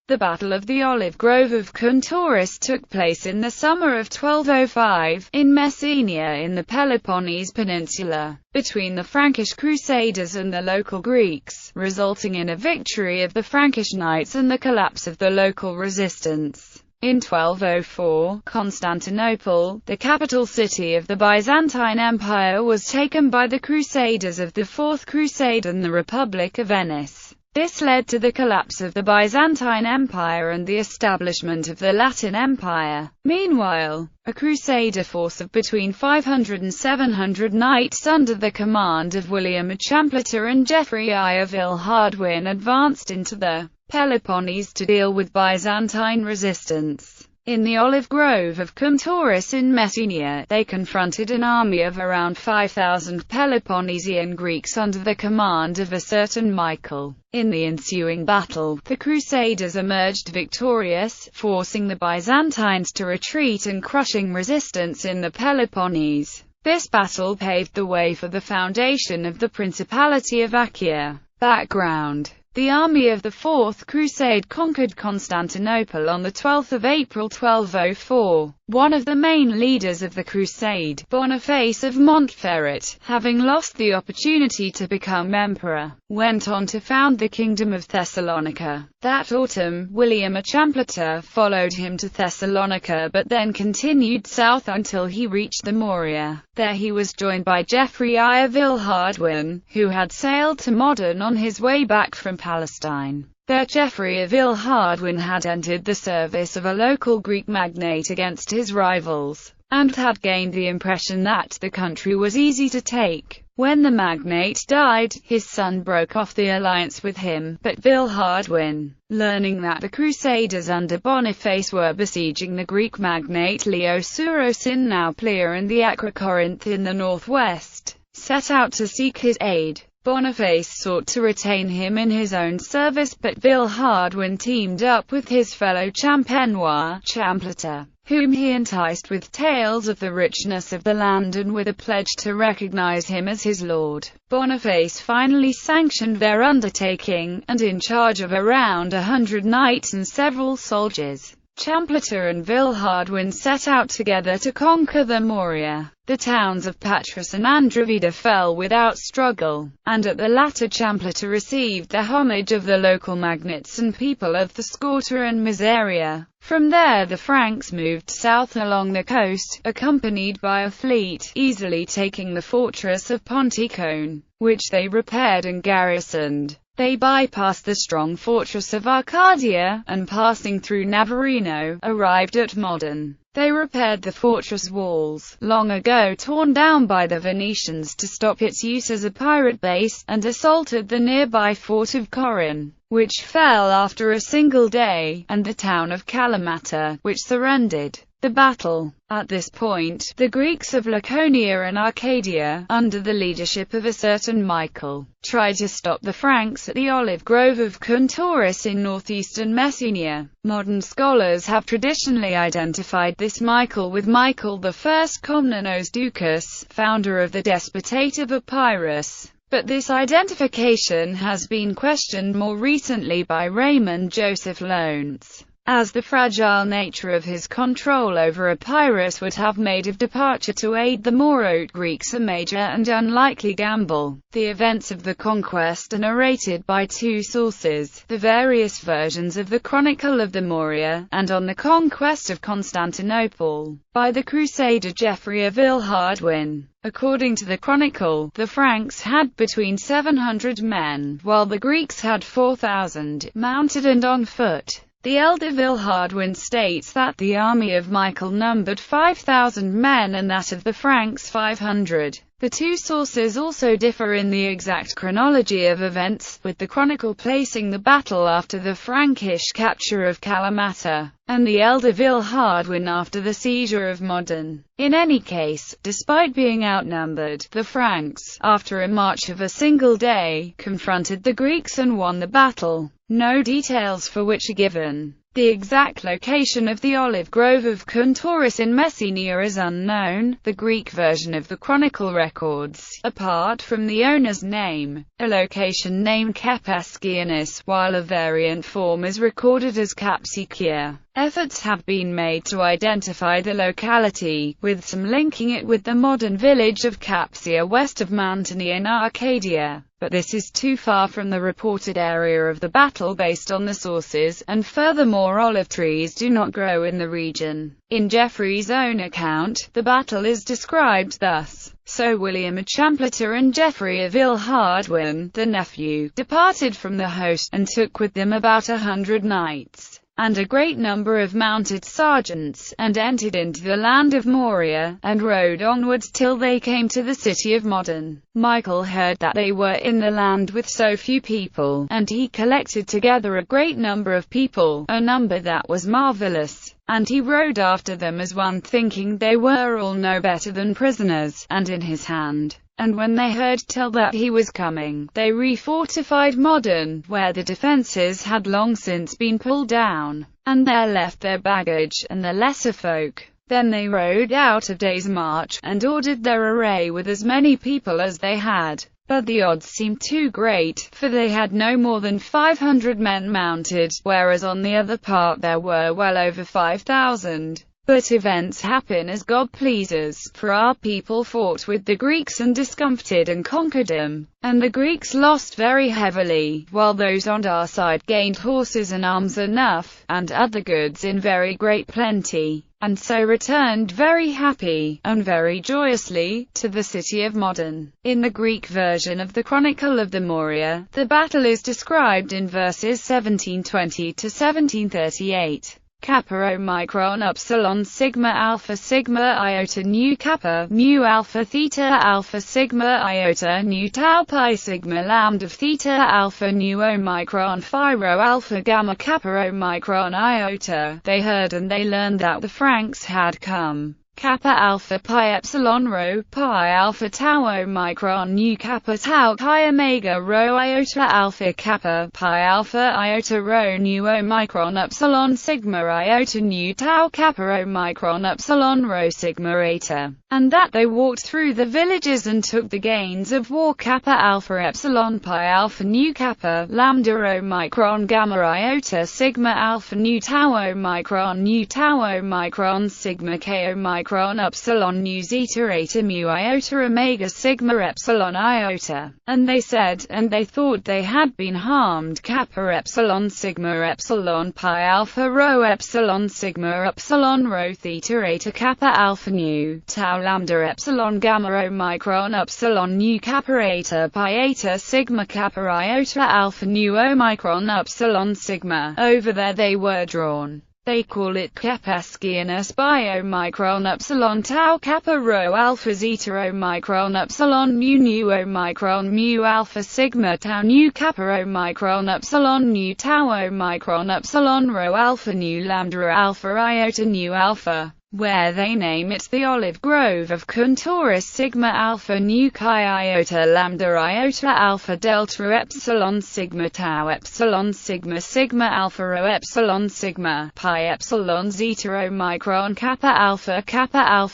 The Battle of the Olive Grove of Kountouras took place in the summer of 1205, in Messenia in the Peloponnese peninsula, between the Frankish Crusaders and the local Greeks, resulting in a victory of the Frankish knights and the collapse of the local resistance. In 1204, Constantinople, the capital city of the Byzantine Empire, was taken by the Crusaders of the Fourth Crusade and the Republic of Venice. This led to the collapse of the Byzantine Empire and the establishment of the Latin Empire. Meanwhile, a Crusader force of between 500 and 700 knights under the command of William Champliter and Geoffrey I of Villehardouin advanced into the Peloponnese to deal with Byzantine resistance. In the Olive Grove of Kountouras in Messenia, they confronted an army of around 5,000 Peloponnesian Greeks under the command of a certain Michael. In the ensuing battle, the Crusaders emerged victorious, forcing the Byzantines to retreat and crushing resistance in the Peloponnese. This battle paved the way for the foundation of the Principality of Achaia. Background: the army of the Fourth Crusade conquered Constantinople on 12 April 1204. One of the main leaders of the crusade, Boniface of Montferrat, having lost the opportunity to become emperor, went on to found the Kingdom of Thessalonica. That autumn, William Champliter followed him to Thessalonica but then continued south until he reached the Morea. There he was joined by Geoffrey I of Villehardouin, who had sailed to Modon on his way back from Palestine. There Geoffrey of Villehardouin had entered the service of a local Greek magnate against his rivals, and had gained the impression that the country was easy to take. When the magnate died, his son broke off the alliance with him, but Villehardouin, learning that the Crusaders under Boniface were besieging the Greek magnate Leosouros in Nauplia and the Acrocorinth in the northwest, set out to seek his aid. Boniface sought to retain him in his own service, but Villehardouin teamed up with his fellow Champenois, Champliter, whom he enticed with tales of the richness of the land and with a pledge to recognize him as his lord. Boniface finally sanctioned their undertaking, and in charge of around 100 knights and several soldiers, Champliter and Villehardouin set out together to conquer the Morea. The towns of Patras and Andravida fell without struggle, and at the latter Champliter received the homage of the local magnates and people of the Scorta and Miseria. From there the Franks moved south along the coast, accompanied by a fleet, easily taking the fortress of Ponticone, which they repaired and garrisoned. They bypassed the strong fortress of Arcadia, and passing through Navarino, arrived at Modon. They repaired the fortress walls, long ago torn down by the Venetians to stop its use as a pirate base, and assaulted the nearby fort of Corinne, which fell after a single day, and the town of Kalamata, which surrendered. The battle. At this point, the Greeks of Laconia and Arcadia, under the leadership of a certain Michael, tried to stop the Franks at the Olive Grove of Kountouras in northeastern Messenia. Modern scholars have traditionally identified this Michael with Michael I Komnenos Doukas, founder of the Despotate of Epirus. But this identification has been questioned more recently by Raymond Joseph Lowndes, as the fragile nature of his control over Epirus would have made a departure to aid the Morote Greeks a major and unlikely gamble. The events of the conquest are narrated by two sources: the various versions of the Chronicle of the Morea, and on the conquest of Constantinople, by the Crusader Geoffrey of Villehardouin. According to the Chronicle, the Franks had between 700 men, while the Greeks had 4,000, mounted and on foot. The elder Villehardouin states that the army of Michael numbered 5,000 men and that of the Franks 500. The two sources also differ in the exact chronology of events, with the Chronicle placing the battle after the Frankish capture of Kalamata, and the elder Villehardouin after the seizure of Modon. In any case, despite being outnumbered, the Franks, after a march of a single day, confronted the Greeks and won the battle. No details for which are given. The exact location of the Olive Grove of Kountouras in Messenia is unknown. The Greek version of the chronicle records, apart from the owner's name, a location named Kepeskianis, while a variant form is recorded as Kapsikia. Efforts have been made to identify the locality, with some linking it with the modern village of Kapsia west of Mantenia in Arcadia, but this is too far from the reported area of the battle based on the sources, and furthermore olive trees do not grow in the region. In Geoffrey's own account, the battle is described thus: "So William of Champlitter and Geoffrey of Illhardwin, the nephew, departed from the host, and took with them about 100 knights, and a great number of mounted sergeants, and entered into the land of Moria, and rode onwards till they came to the city of Modon. Michael heard that they were in the land with so few people, and he collected together a great number of people, a number that was marvellous. And he rode after them as one, thinking they were all no better than prisoners, and in his hand. And when they heard tell that he was coming, they refortified Modon, where the defences had long since been pulled down, and there left their baggage, and the lesser folk. Then they rode out a day's march, and ordered their array with as many people as they had. But the odds seemed too great, for they had no more than 500 men mounted, whereas on the other part there were well over 5,000. But events happen as God pleases, for our people fought with the Greeks and discomfited and conquered them, and the Greeks lost very heavily, while those on our side gained horses and arms enough, and other goods in very great plenty, and so returned very happy, and very joyously, to the city of Modon." In the Greek version of the Chronicle of the Moria, the battle is described in verses 1720 to 1738. Kappa Omicron Upsilon Sigma Alpha Sigma Iota Nu Kappa Mu Alpha Theta Alpha Sigma Iota Nu Tau Pi Sigma Lambda Theta Alpha Nu Omicron Phi Rho Alpha Gamma Kappa Omicron Iota. They heard and they learned that the Franks had come. Kappa Alpha Pi Epsilon Rho Pi Alpha Tau Omicron Nu Kappa Tau Chi Omega Rho Iota Alpha Kappa Pi Alpha Iota Rho Nu Omicron Epsilon Sigma Iota Nu Tau Kappa Omicron Epsilon Rho Sigma Eta. And that they walked through the villages and took the gains of war. Kappa Alpha Epsilon Pi Alpha Nu Kappa Lambda Omicron Gamma Iota Sigma Alpha Nu Tau Omicron Nu Tau Omicron Sigma K Omicron Upsilon Nu Zeta Eta Mu Iota Omega Sigma Epsilon Iota. And they said, and they thought they had been harmed. Kappa Epsilon Sigma Epsilon Pi Alpha Rho Epsilon Sigma Epsilon Rho Theta Eta Kappa Alpha Nu Tau Lambda Epsilon Gamma Omicron Upsilon Nu Kappa Eta Pi Eta Sigma Kappa Iota Alpha Nu Omicron Upsilon Sigma. Over there they were drawn. They call it Kepeskianis by Omicron Upsilon Tau Kappa Rho Alpha Zeta Omicron Upsilon Mu Nu Omicron Mu Alpha Sigma Tau Nu Kappa Omicron Upsilon Nu Tau Omicron Upsilon Rho Alpha Nu Lambda Alpha Iota Nu Alpha, where they name it the Olive Grove of Kountouras. Sigma Alpha Nu Chi Iota Lambda Iota Alpha Delta Epsilon Sigma Tau Epsilon Sigma Sigma Alpha Rho Epsilon Sigma Pi Epsilon Zeta Omicron Kappa Alpha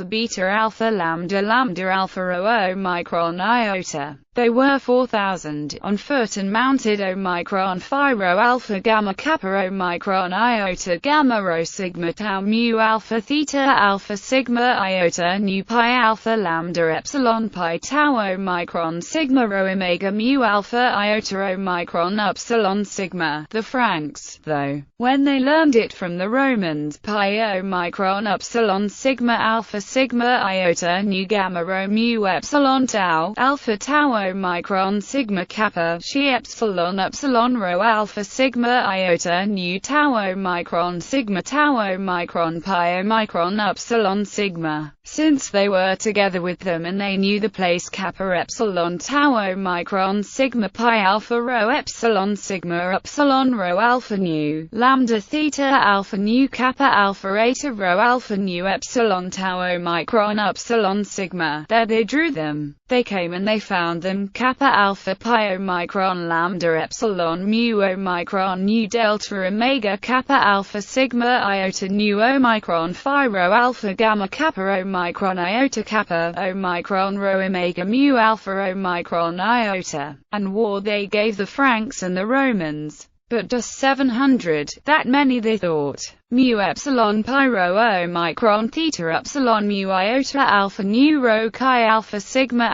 Beta Alpha Lambda Lambda Alpha Rho Omicron Iota. They were 4,000, on foot and mounted. Omicron Phi Rho Alpha Gamma Kappa Omicron Iota Gamma Rho Sigma Tau Mu Alpha Theta Alpha Sigma Iota Nu Pi Alpha Lambda Epsilon Pi Tau Omicron Sigma Rho Omega Mu Alpha Iota Omicron Upsilon Sigma. The Franks, though, when they learned it from the Romans, Pi Omicron Upsilon Sigma Alpha Sigma Iota Nu Gamma Rho Mu Epsilon Tau Alpha Tau Omicron Sigma Kappa Xi Epsilon Epsilon Rho Alpha Sigma Iota Nu Tau Omicron Sigma Tau Omicron Pi Omicron Upsilon Sigma. Since they were together with them and they knew the place, Kappa Epsilon Tau Omicron Sigma Pi Alpha Rho Epsilon Sigma Epsilon Rho Alpha Nu Lambda Theta Alpha Nu Kappa Alpha Eta Rho Alpha Nu Epsilon Tau Omicron Upsilon Sigma. There they drew them. They came and they found them: kappa alpha pi omicron lambda epsilon mu omicron nu delta omega kappa alpha sigma iota nu omicron phi rho alpha gamma kappa omicron iota kappa omicron rho omega mu alpha omicron iota. And war they gave the Franks and the Romans. But just 700, that many they thought. Mu epsilon pi rho omicron theta epsilon mu iota alpha nu rho chi alpha sigma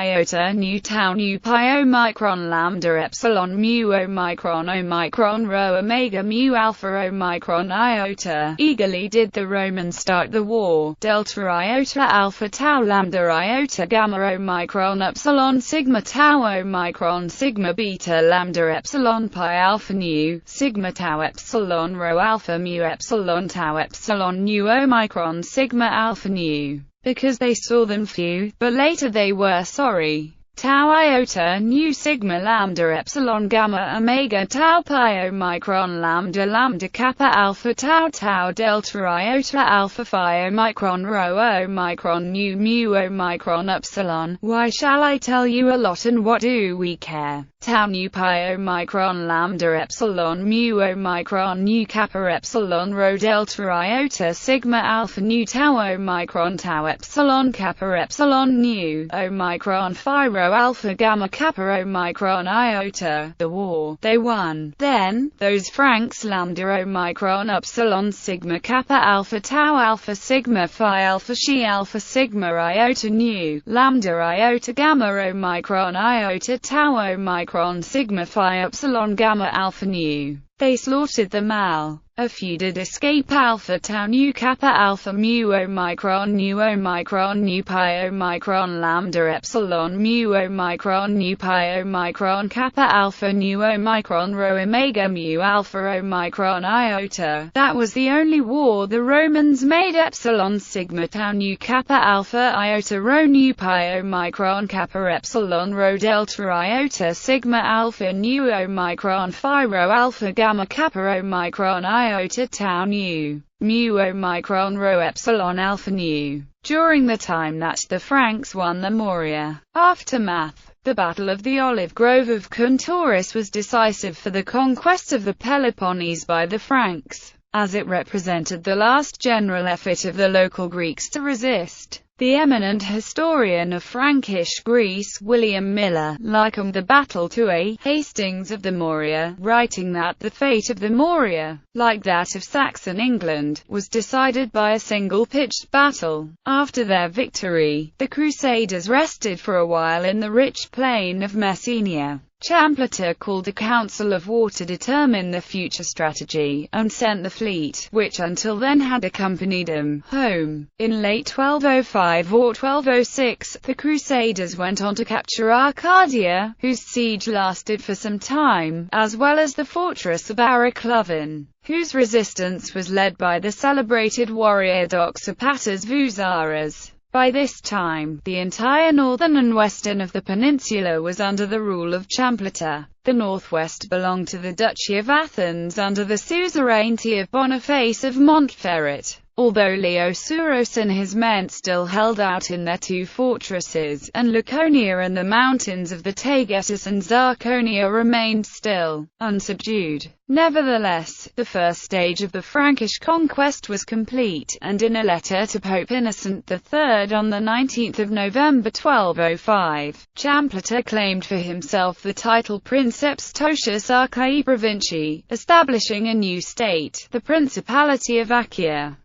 iota nu tau nu pi omicron lambda epsilon mu omicron rho omega mu alpha omicron iota. Eagerly did the Romans start the war. Delta iota alpha tau lambda iota gamma omicron epsilon sigma tau omicron sigma beta lambda epsilon pi alpha nu sigma tau epsilon rho alpha mu epsilon tau epsilon nu omicron sigma alpha nu. Because they saw them few, but later they were sorry. Tau iota nu sigma lambda epsilon gamma omega tau pi omicron lambda kappa alpha tau tau delta iota alpha phi omicron rho omicron nu mu omicron epsilon. Why shall I tell you a lot, and what do we care? Tau nu pi omicron lambda epsilon mu omicron nu kappa epsilon rho delta iota sigma alpha nu tau omicron tau epsilon kappa epsilon nu omicron phi rho alpha gamma kappa omicron iota. The war they won. Then those Franks lambda omicron epsilon sigma kappa alpha tau alpha sigma phi alpha chi alpha sigma iota nu lambda iota gamma omicron iota tau omicron sigma phi epsilon gamma alpha nu. They slaughtered them all. A few did escape: alpha tau nu kappa alpha mu omicron nu pi omicron lambda epsilon mu omicron nu pi omicron kappa alpha nu omicron rho omega mu alpha omicron iota. That was the only war the Romans made. Epsilon sigma tau nu kappa alpha iota rho nu pi omicron kappa epsilon rho delta iota sigma alpha nu omicron phi rho alpha gamma kappa omicron iota tau nu mu omicron rho epsilon alpha nu. During the time that the Franks won the Morea. Aftermath. The Battle of the Olive Grove of Kountouras was decisive for the conquest of the Peloponnese by the Franks, as it represented the last general effort of the local Greeks to resist. The eminent historian of Frankish Greece, William Miller, likened the battle to a Hastings of the Morea, writing that the fate of the Morea, like that of Saxon England, was decided by a single pitched battle. After their victory, the Crusaders rested for a while in the rich plain of Messenia. Champlain called a council of war to determine the future strategy, and sent the fleet, which until then had accompanied him, home. In late 1205 or 1206, the Crusaders went on to capture Arcadia, whose siege lasted for some time, as well as the fortress of Araclovin, whose resistance was led by the celebrated warrior Doxopatas Vuzaras. By this time, the entire northern and western of the peninsula was under the rule of Champlain. The northwest belonged to the Duchy of Athens under the suzerainty of Boniface of Montferrat. Although Leosuros and his men still held out in their two fortresses, and Laconia and the mountains of the Taygetus and Zarconia remained still unsubdued. Nevertheless, the first stage of the Frankish conquest was complete, and in a letter to Pope Innocent III on the 19th of November 1205, Champlain claimed for himself the title Princeps Totius Archaea Provincii, establishing a new state, the Principality of Achaea.